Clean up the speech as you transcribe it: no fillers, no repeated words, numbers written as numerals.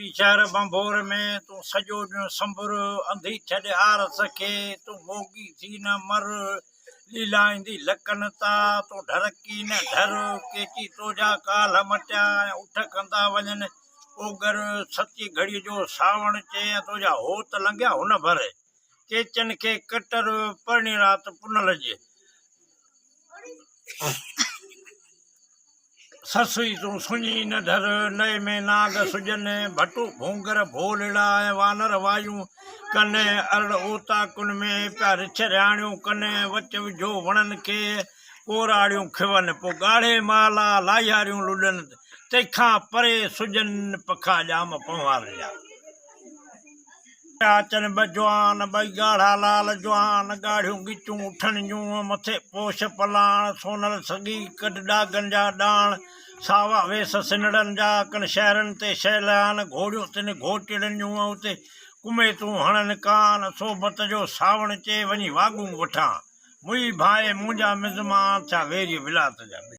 शहर बंभोर में तूं सॼो ॾींहुं संभुर अंधी छॾे आर सखे तूं मोगी थी न मर लीलाईंदी लकनि ता तूं ढरकी न ढर केची तुंहिंजा काल मटिया उठ कंदा वञनि ओगर सची घड़ी जो सावण चे तुंहिंजा होत लंघिया हुन भर केचन खे कटर परणी राति पुनल जे ससुई तूं सुञी न ढर नए में नाग सुजन भटू भूंगर भोलड़ा वानर वायूं कने अरड़ ओता कुन में पिया रिछ रियाणियूं कने वच विझो वणनि खे कोराड़ियूं खिवन पोइ ॻाढ़े माला लाहियारियूं लुॾनि तंहिंखां परे सुजन पखा ॼाम पंवार जा अचनि ॿ जवान ॿई ॻाढ़ा लाल जवान ॻाढ़ियूं ॻिचूं उठनि जूं मथे पोश पलाण सोनल सॻी कढ ॾागनि जा ॾाण सावा वेस सिनड़नि जा कनि शहरनि ते शैलान घोड़ियूं तिन घोटिड़नि जूं उते कुमे तूं हणनि कान सोबत जो सावण चे वञी वाॻूं वठां मुई भाए मुंहिंजा मिज़मान छा वेरी विलात जा